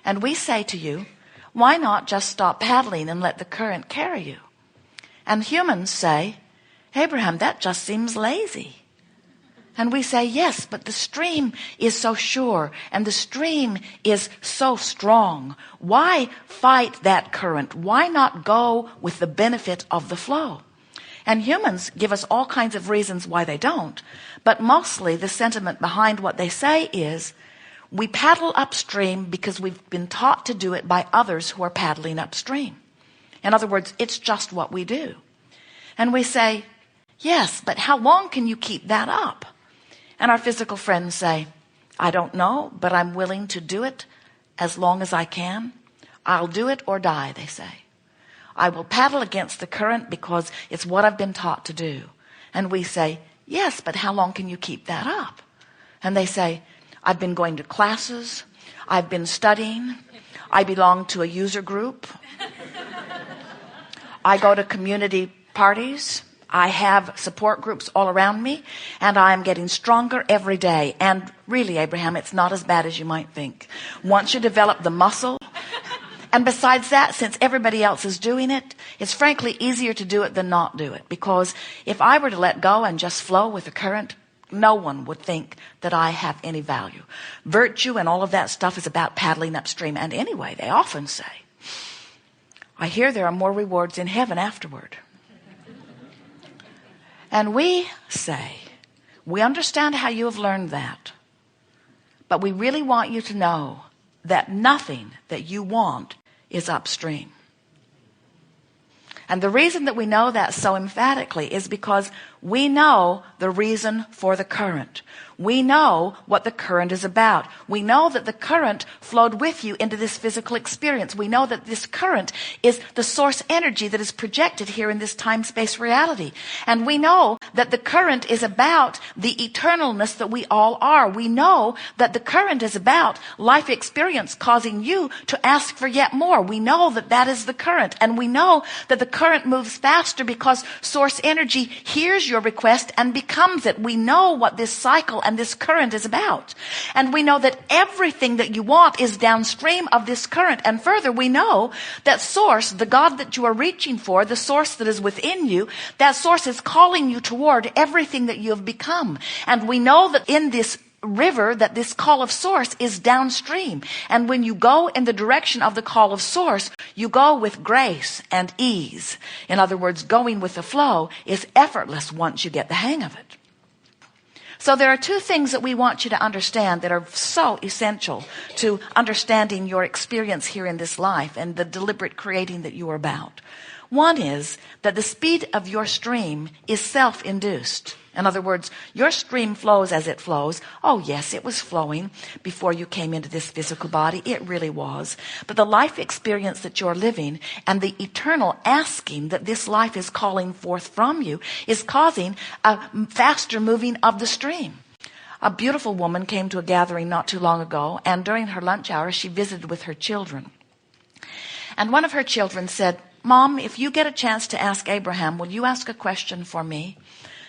And we say to you, why not just stop paddling and let the current carry you? And humans say, Abraham, that just seems lazy. And we say, yes, but the stream is so sure and the stream is so strong. Why fight that current? Why not go with the benefit of the flow? And humans give us all kinds of reasons why they don't. But mostly the sentiment behind what they say is, we paddle upstream because we've been taught to do it by others who are paddling upstream. In other words, it's just what we do. And we say, yes, but how long can you keep that up? And our physical friends say, I don't know, but I'm willing to do it as long as I can. I'll do it or die, they say. I will paddle against the current because it's what I've been taught to do. And we say, yes, but how long can you keep that up? And they say, I've been going to classes. I've been studying. I belong to a user group. I go to community parties. I have support groups all around me, and I am getting stronger every day. And really, Abraham, it's not as bad as you might think. Once you develop the muscle, and besides that, since everybody else is doing it, it's frankly easier to do it than not do it. Because if I were to let go and just flow with the current, no one would think that I have any value. Virtue and all of that stuff is about paddling upstream. And anyway, they often say, I hear there are more rewards in heaven afterward. And we say, we understand how you have learned that, but we really want you to know that nothing that you want is upstream. And the reason that we know that so emphatically is because we know the reason for the current. We know what the current is about. We know that the current flowed with you into this physical experience. We know that this current is the source energy that is projected here in this time-space reality. And we know that the current is about the eternalness that we all are. We know that the current is about life experience causing you to ask for yet more. We know that that is the current. And we know that the current moves faster because source energy hears your request and becomes it. We know what this cycle and this current is about. And we know that everything that you want is downstream of this current. And further, we know that source, the God that you are reaching for, the source that is within you, that source is calling you toward everything that you have become. And we know that in this river, that this call of source is downstream. And when you go in the direction of the call of source, you go with grace and ease. In other words, going with the flow is effortless once you get the hang of it. So there are two things that we want you to understand that are so essential to understanding your experience here in this life and the deliberate creating that you are about. One is that the speed of your stream is self-induced. In other words, your stream flows as it flows. Oh, yes, it was flowing before you came into this physical body. It really was. But the life experience that you're living and the eternal asking that this life is calling forth from you is causing a faster moving of the stream. A beautiful woman came to a gathering not too long ago, and during her lunch hour, she visited with her children. And one of her children said, Mom, if you get a chance to ask Abraham, will you ask a question for me?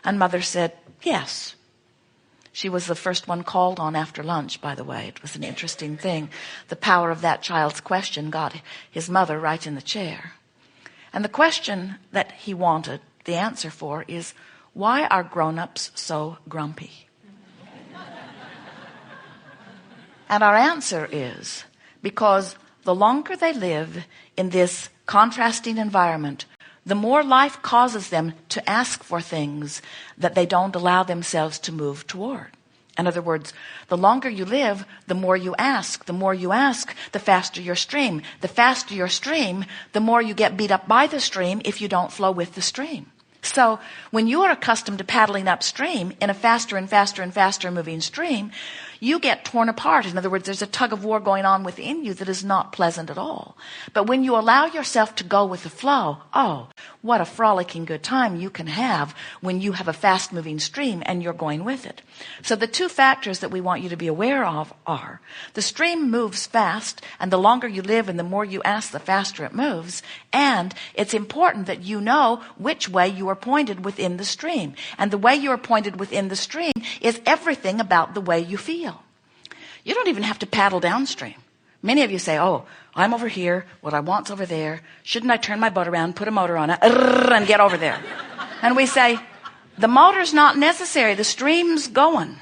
And Mother said, yes. She was the first one called on after lunch, by the way. It was an interesting thing. The power of that child's question got his mother right in the chair. And the question that he wanted the answer for is, why are grown-ups so grumpy? And our answer is, because the longer they live in this contrasting environment, the more life causes them to ask for things that they don't allow themselves to move toward. In other words, the longer you live, the more you ask. The more you ask, the faster your stream. The faster your stream, the more you get beat up by the stream if you don't flow with the stream. So when you are accustomed to paddling upstream in a faster and faster and faster moving stream, you get torn apart. In other words, there's a tug of war going on within you that is not pleasant at all. But when you allow yourself to go with the flow, oh, what a frolicking good time you can have when you have a fast moving stream and you're going with it. So the two factors that we want you to be aware of are the stream moves fast, and the longer you live and the more you ask, the faster it moves. And it's important that you know which way you are pointed within the stream. And the way you are pointed within the stream is everything about the way you feel. You don't even have to paddle downstream. Many of you say, oh, I'm over here, what I want's over there. Shouldn't I turn my boat around, put a motor on it, and get over there? And we say, the motor's not necessary, the stream's going.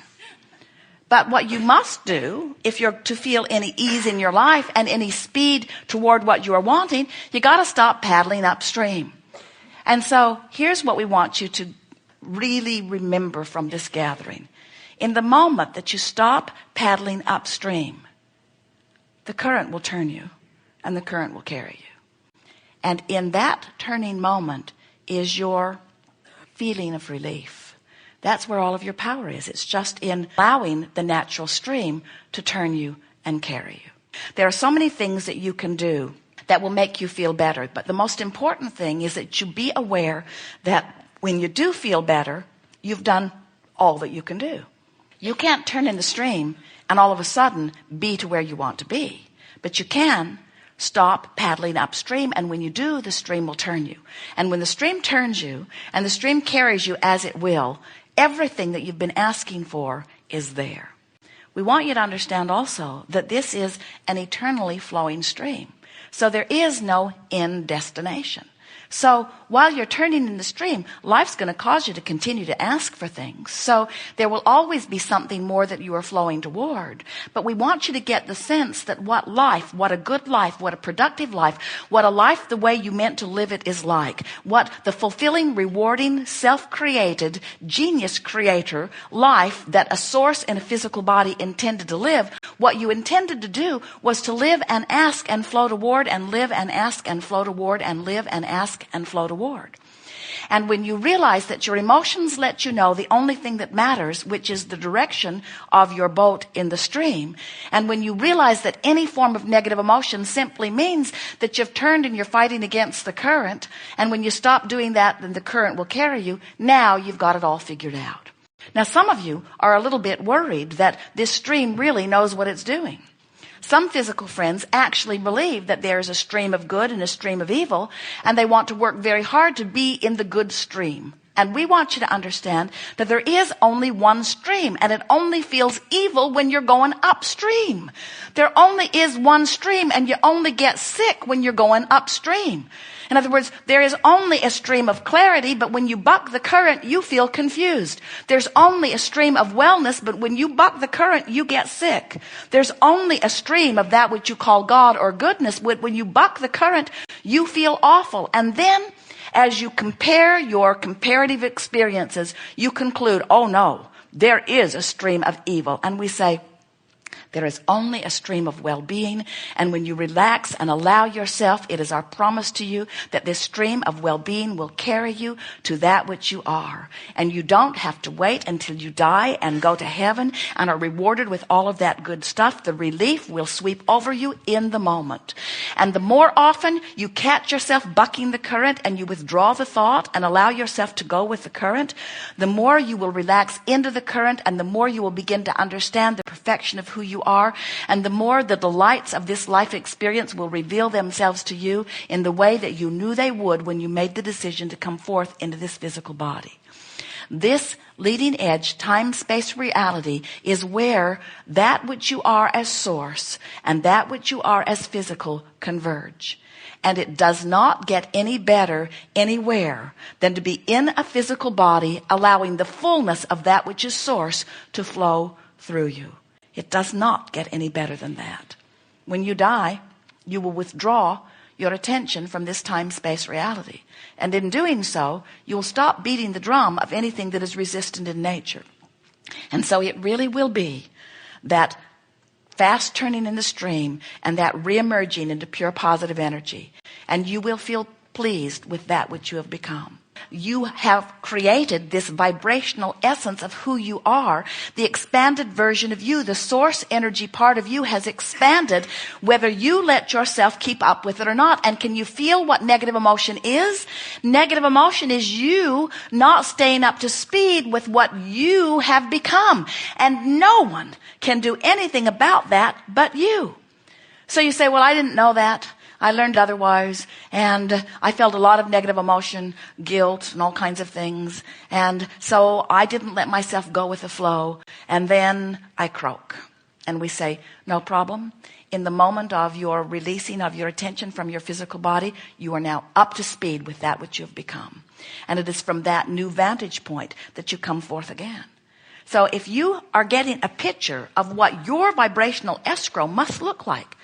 But what you must do, if you're to feel any ease in your life and any speed toward what you are wanting, you got to stop paddling upstream. And so here's what we want you to really remember from this gathering. In the moment that you stop paddling upstream, the current will turn you and the current will carry you. And in that turning moment is your feeling of relief. That's where all of your power is. It's just in allowing the natural stream to turn you and carry you. There are so many things that you can do that will make you feel better. But the most important thing is that you be aware that when you do feel better, you've done all that you can do. You can't turn in the stream and all of a sudden be to where you want to be. But you can stop paddling upstream, and when you do, the stream will turn you. And when the stream turns you and the stream carries you as it will, everything that you've been asking for is there. We want you to understand also that this is an eternally flowing stream. So there is no end destination. So while you're turning in the stream, life's going to cause you to continue to ask for things. So there will always be something more that you are flowing toward. But we want you to get the sense that what life, what a good life, what a productive life, what a life the way you meant to live it is like, what the fulfilling, rewarding, self-created, genius creator life that a source in a physical body intended to live, what you intended to do was to live and ask and flow toward, and live and ask and flow toward, and live and ask and flow toward. And when you realize that your emotions let you know the only thing that matters, which is the direction of your boat in the stream, and when you realize that any form of negative emotion simply means that you've turned and you're fighting against the current, and when you stop doing that, then the current will carry you, now you've got it all figured out. Now, some of you are a little bit worried that this stream really knows what it's doing. Some physical friends actually believe that there is a stream of good and a stream of evil, and they want to work very hard to be in the good stream. And we want you to understand that there is only one stream, and it only feels evil when you're going upstream. There only is one stream, and you only get sick when you're going upstream. In other words, there is only a stream of clarity, but when you buck the current, you feel confused. There's only a stream of wellness, but when you buck the current, you get sick. There's only a stream of that which you call God or goodness. When you buck the current, you feel awful. And then, as you compare your comparative experiences, you conclude, oh no, there is a stream of evil. And we say, there is only a stream of well-being, and when you relax and allow yourself, it is our promise to you that this stream of well-being will carry you to that which you are. And you don't have to wait until you die and go to heaven and are rewarded with all of that good stuff. The relief will sweep over you in the moment. And the more often you catch yourself bucking the current and you withdraw the thought and allow yourself to go with the current, the more you will relax into the current, and the more you will begin to understand the perfection of who you are, and the more the delights of this life experience will reveal themselves to you in the way that you knew they would when you made the decision to come forth into this physical body. This leading edge time-space reality is where that which you are as source and that which you are as physical converge. And it does not get any better anywhere than to be in a physical body, allowing the fullness of that which is source to flow through you. It does not get any better than that. When you die, you will withdraw your attention from this time-space reality. And in doing so, you'll stop beating the drum of anything that is resistant in nature. And so it really will be that fast turning in the stream and that reemerging into pure positive energy. And you will feel pleased with that which you have become. You have created this vibrational essence of who you are. The expanded version of you, the source energy part of you has expanded, whether you let yourself keep up with it or not. And can you feel what negative emotion is? Negative emotion is you not staying up to speed with what you have become. And no one can do anything about that but you. So you say, well, I didn't know that. I learned otherwise, and I felt a lot of negative emotion, guilt, and all kinds of things. And so I didn't let myself go with the flow, and then I croak. And we say, no problem. in the moment of your releasing of your attention from your physical body, you are now up to speed with that which you have become. And it is from that new vantage point that you come forth again. So if you are getting a picture of what your vibrational escrow must look like,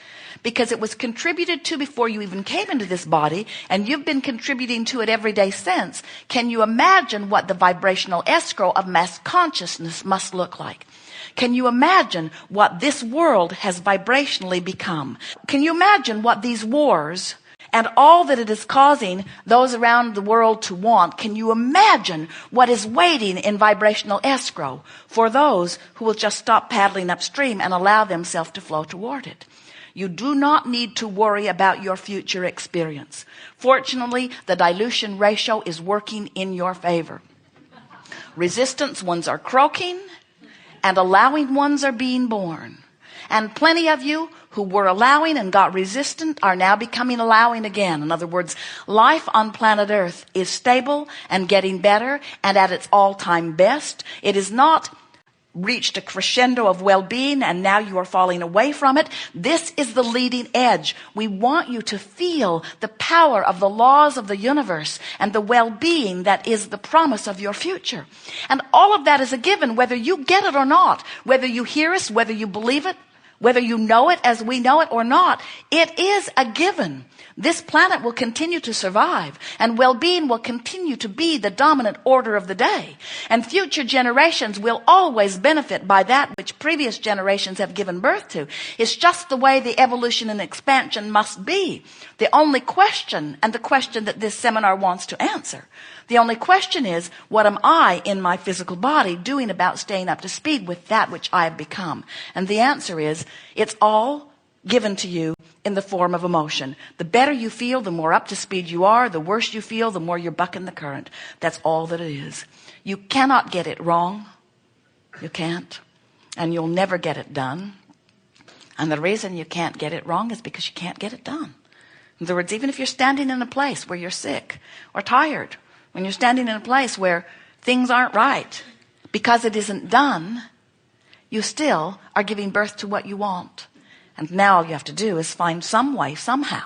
because it was contributed to before you even came into this body, and you've been contributing to it every day since, can you imagine what the vibrational escrow of mass consciousness must look like? Can you imagine what this world has vibrationally become? Can you imagine what these wars and all that it is causing those around the world to want? Can you imagine what is waiting in vibrational escrow for those who will just stop paddling upstream and allow themselves to flow toward it? You do not need to worry about your future experience. Fortunately, the dilution ratio is working in your favor. Resistance ones are croaking, and allowing ones are being born. And plenty of you who were allowing and got resistant are now becoming allowing again. In other words, life on planet Earth is stable and getting better and at its all-time best. It is not reached a crescendo of well-being and now you are falling away from it. This is the leading edge. We want you to feel the power of the laws of the universe and the well-being that is the promise of your future. And all of that is a given, whether you get it or not, whether you hear us, whether you believe it, whether you know it as we know it or not. It is a given. This planet will continue to survive, and well-being will continue to be the dominant order of the day. And future generations will always benefit by that which previous generations have given birth to. It's just the way the evolution and expansion must be. The only question, and the question that this seminar wants to answer, the only question is, what am I in my physical body doing about staying up to speed with that which I have become? And the answer is, it's all given to you in the form of emotion. The better you feel, the more up to speed you are. The worse you feel, the more you're bucking the current. That's all that it is. You cannot get it wrong. You can't. And you'll never get it done. And the reason you can't get it wrong is because you can't get it done. In other words, even if you're standing in a place where you're sick or tired, when you're standing in a place where things aren't right, because it isn't done, you still are giving birth to what you want. And now all you have to do is find some way, somehow,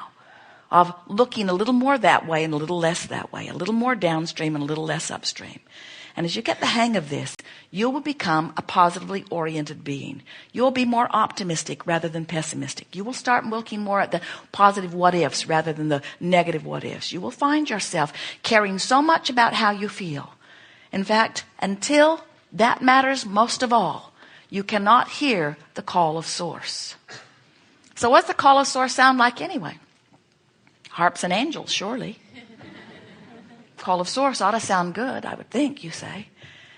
of looking a little more that way and a little less that way, a little more downstream and a little less upstream. And as you get the hang of this, you will become a positively oriented being. You'll be more optimistic rather than pessimistic. You will start looking more at the positive what-ifs rather than the negative what-ifs. You will find yourself caring so much about how you feel. In fact, until that matters most of all, you cannot hear the call of Source. So what's the call of Source sound like anyway? Harps and angels, surely. Call of Source ought to sound good, I would think, you say.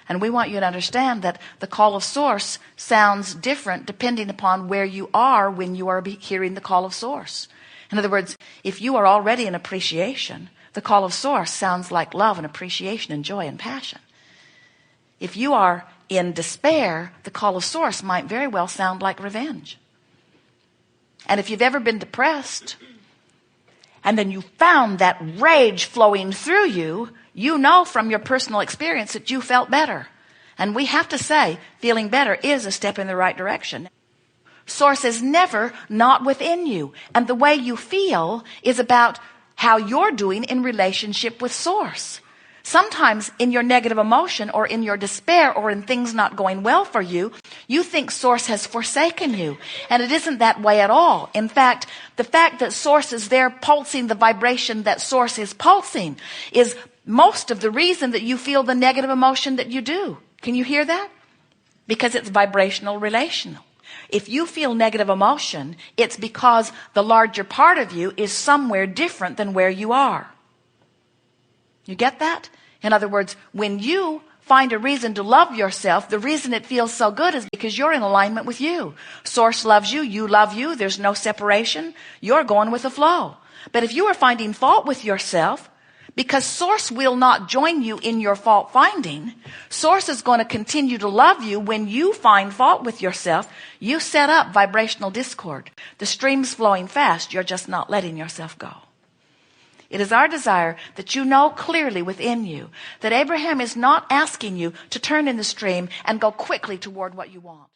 And we want you to understand that the call of Source sounds different depending upon where you are when you are hearing the call of Source. In other words, if you are already in appreciation, the call of Source sounds like love and appreciation and joy and passion. If you are in despair, the call of Source might very well sound like revenge. And if you've ever been depressed, and then you found that rage flowing through you, you know from your personal experience that you felt better. And we have to say, feeling better is a step in the right direction. Source is never not within you. And the way you feel is about how you're doing in relationship with Source. Sometimes in your negative emotion or in your despair or in things not going well for you, you think Source has forsaken you. And it isn't that way at all. In fact, the fact that Source is there pulsing the vibration that Source is pulsing is most of the reason that you feel the negative emotion that you do. Can you hear that? Because it's vibrational relational. If you feel negative emotion, it's because the larger part of you is somewhere different than where you are. You get that? In other words, when you find a reason to love yourself, the reason it feels so good is because you're in alignment with you. Source loves you, you love you, there's no separation, you're going with the flow. But if you are finding fault with yourself, because Source will not join you in your fault finding, Source is going to continue to love you when you find fault with yourself. You set up vibrational discord. The stream's flowing fast, you're just not letting yourself go. It is our desire that you know clearly within you that Abraham is not asking you to turn in the stream and go quickly toward what you want.